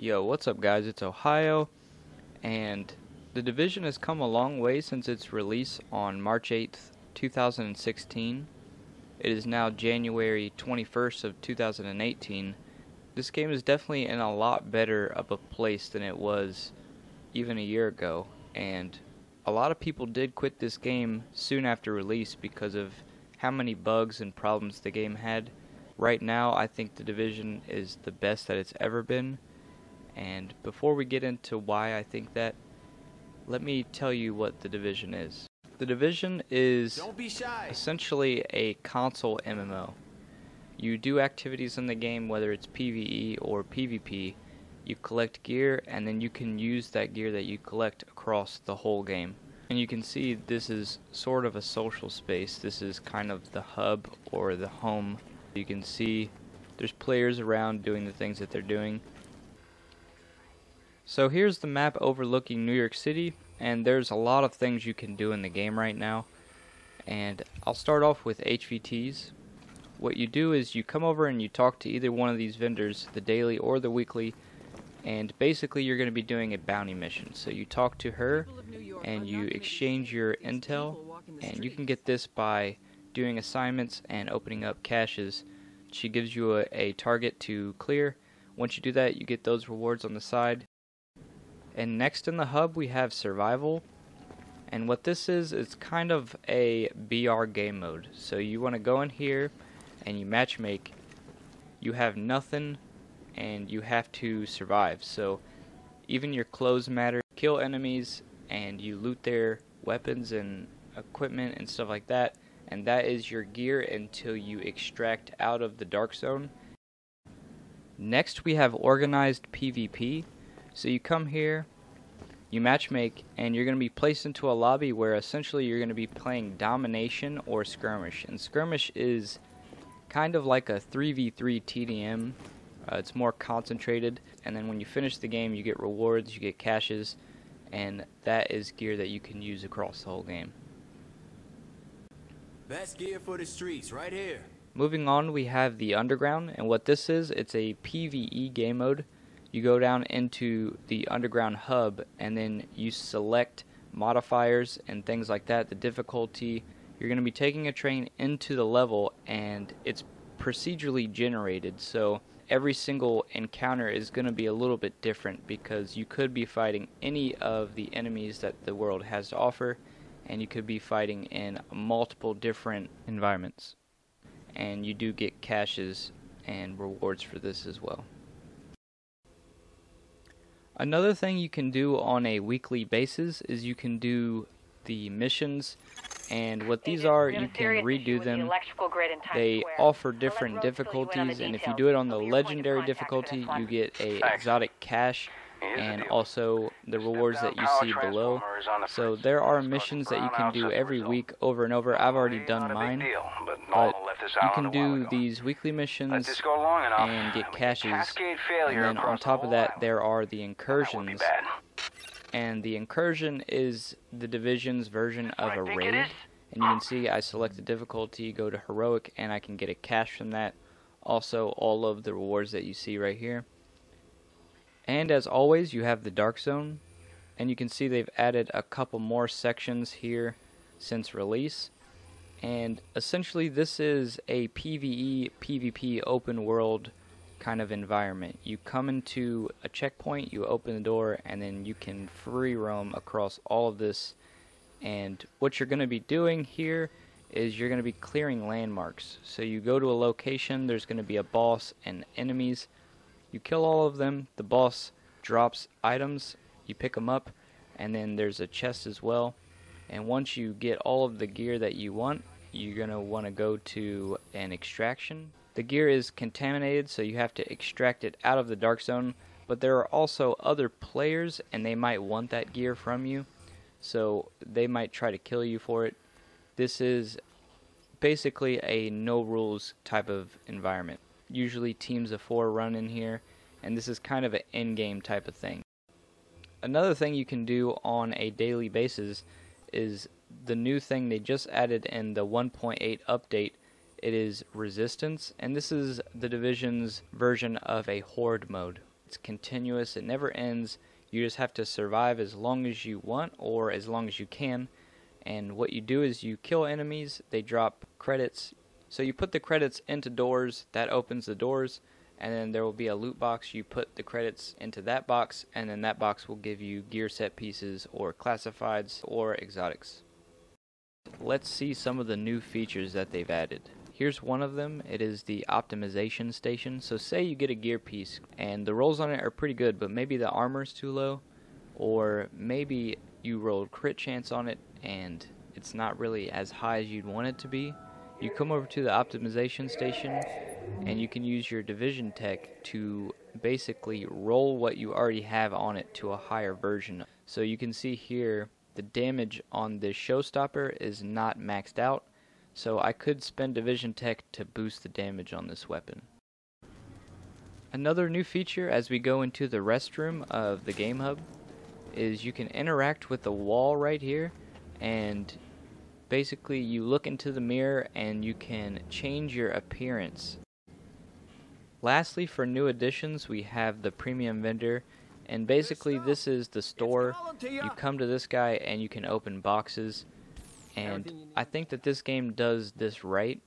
Yo, what's up guys? It's Ohio, and the Division has come a long way since its release on March 8th, 2016. It is now January 21st of 2018. This game is definitely in a lot better of a place than it was even a year ago, and a lot of people did quit this game soon after release because of how many bugs and problems the game had. Right now, I think the Division is the best that it's ever been. And before we get into why I think that, let me tell you what the Division is. The Division is essentially a console MMO. You do activities in the game, whether it's PvE or PvP. You collect gear, and then you can use that gear that you collect across the whole game. And you can see this is sort of a social space. This is kind of the hub or the home. You can see there's players around doing the things that they're doing. So here's the map overlooking New York City, and there's a lot of things you can do in the game right now. And I'll start off with HVTS. What you do is you come over and you talk to either one of these vendors, the daily or the weekly, and basically you're going to be doing a bounty mission. So you talk to her and you exchange your intel, and you can get this by doing assignments and opening up caches. She gives you a target to clear. Once you do that, you get those rewards on the side. And next in the hub we have survival, and what this is, it's kind of a BR game mode. So you want to go in here and you matchmake. You have nothing and you have to survive, so even your clothes matter. Kill enemies and you loot their weapons and equipment and stuff like that, and that is your gear until you extract out of the dark zone. Next we have organized PvP. So you come here, you matchmake, and you're going to be placed into a lobby where essentially you're going to be playing domination or skirmish. And skirmish is kind of like a 3v3 TDM. It's more concentrated, and then when you finish the game you get rewards, you get caches, and that is gear that you can use across the whole game. Best gear for the streets right here. Moving on, we have the underground, and what this is, it's a PvE game mode. You go down into the underground hub and then you select modifiers and things like that, the difficulty. You're going to be taking a train into the level, and it's procedurally generated, so every single encounter is going to be a little bit different because you could be fighting any of the enemies that the world has to offer, and you could be fighting in multiple different environments. And you do get caches and rewards for this as well. Another thing you can do on a weekly basis is you can do the missions, and what these are, you can redo them. They offer different difficulties, and if you do it on the legendary difficulty, you get a exotic cache and also the rewards that you see below. So there are missions that you can do every week over and over. I've already done mine, but you can do these weekly missions and get caches, and then on top of that there are the incursions, and the incursion is the Division's version of a raid. And you can see I select the difficulty, go to heroic, and I can get a cache from that. Also all of the rewards that you see right here. And as always, you have the dark zone, and you can see they've added a couple more sections here since release. And essentially this is a PvE, PvP open world kind of environment. You come into a checkpoint, you open the door, and then you can free roam across all of this. And what you're going to be doing here is you're going to be clearing landmarks. So you go to a location, there's going to be a boss and enemies. You kill all of them, the boss drops items, you pick them up, and then there's a chest as well. And once you get all of the gear that you want, you're going to want to go to an extraction. The gear is contaminated, so you have to extract it out of the dark zone, but there are also other players and they might want that gear from you, so they might try to kill you for it. This is basically a no rules type of environment. Usually teams of 4 run in here, and this is kind of an in-game type of thing. Another thing you can do on a daily basis is the new thing they just added in the 1.8 update. It is resistance, and this is the Division's version of a horde mode. It's continuous, it never ends. You just have to survive as long as you want or as long as you can. And what you do is you kill enemies, they drop credits. So you put the credits into doors, that opens the doors, and then there will be a loot box. You put the credits into that box, and then that box will give you gear set pieces or classifieds or exotics. Let's see some of the new features that they've added. Here's one of them. It is the optimization station. So say you get a gear piece and the rolls on it are pretty good, but maybe the armor's too low, or maybe you rolled crit chance on it and it's not really as high as you'd want it to be. You come over to the optimization station and you can use your division tech to basically roll what you already have on it to a higher version. So you can see here the damage on this showstopper is not maxed out, so I could spend division tech to boost the damage on this weapon. Another new feature as we go into the restroom of the game hub is you can interact with the wall right here, and basically you look into the mirror and you can change your appearance. Lastly, for new additions, we have the premium vendor, and basically this is the store. You come to this guy and you can open boxes, and I think that this game does this right.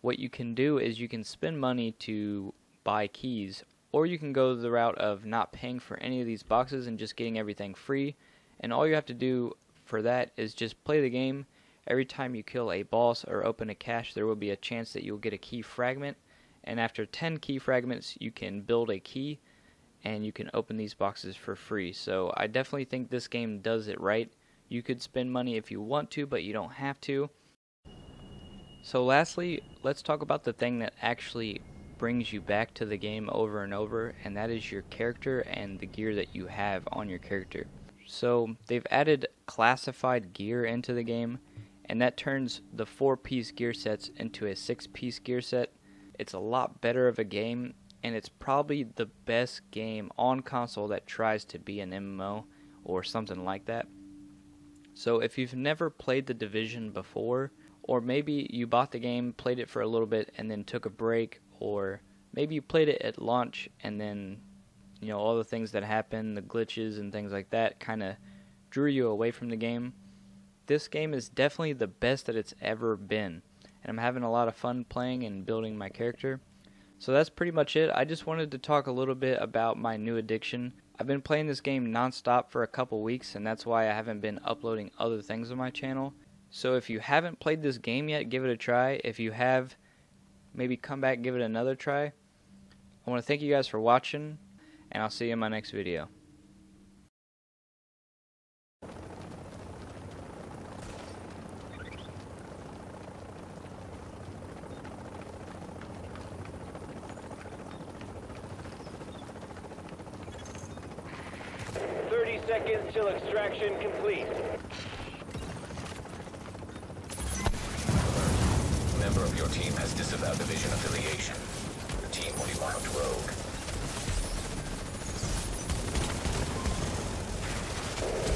What you can do is you can spend money to buy keys, or you can go the route of not paying for any of these boxes and just getting everything free, and all you have to do for that is just play the game. Every time you kill a boss or open a cache, there will be a chance that you'll get a key fragment, and after 10 key fragments you can build a key and you can open these boxes for free. So I definitely think this game does it right. You could spend money if you want to, but you don't have to. So lastly, let's talk about the thing that actually brings you back to the game over and over, and that is your character and the gear that you have on your character. So they've added classified gear into the game, and that turns the 4-piece gear sets into a 6-piece gear set. It's a lot better of a game, and it's probably the best game on console that tries to be an MMO or something like that. So if you've never played The Division before, or maybe you bought the game, played it for a little bit, and then took a break, or maybe you played it at launch and then, you know, all the things that happen, the glitches and things like that kind of drew you away from the game. This game is definitely the best that it's ever been, and I'm having a lot of fun playing and building my character. So that's pretty much it. I just wanted to talk a little bit about my new addiction. I've been playing this game non-stop for a couple weeks, and that's why I haven't been uploading other things on my channel. So if you haven't played this game yet, give it a try. If you have, maybe come back and give it another try. I want to thank you guys for watching, and I'll see you in my next video. Seconds till extraction complete. A member of your team has disavowed division affiliation. The team will be marked rogue.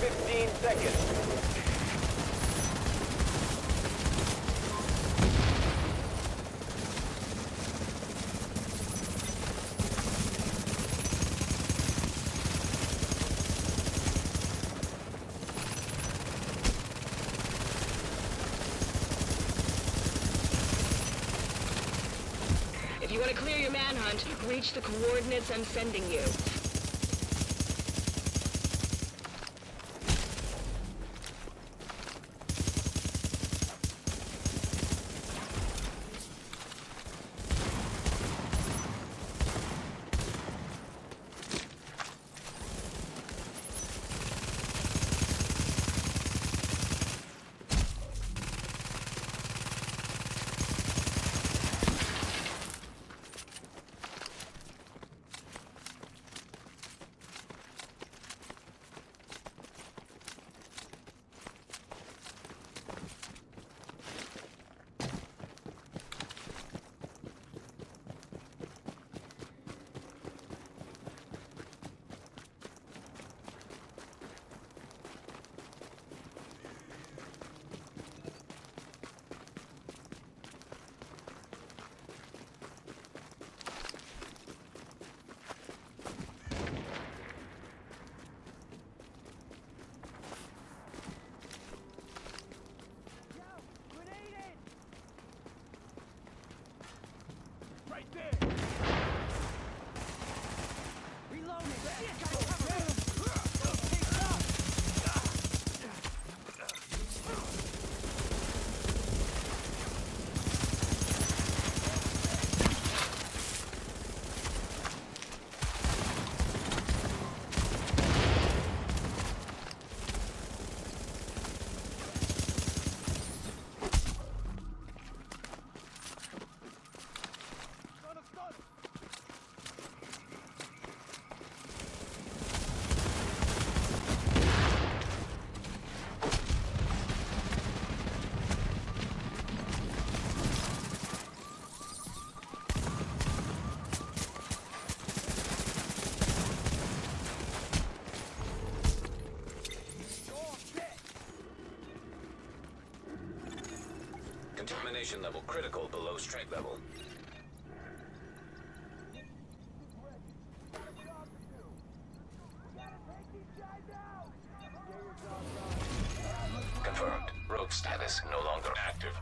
15 seconds. If you want to clear your manhunt, reach the coordinates I'm sending you. Radiation level critical below strength level. Confirmed. Rogue status no longer active.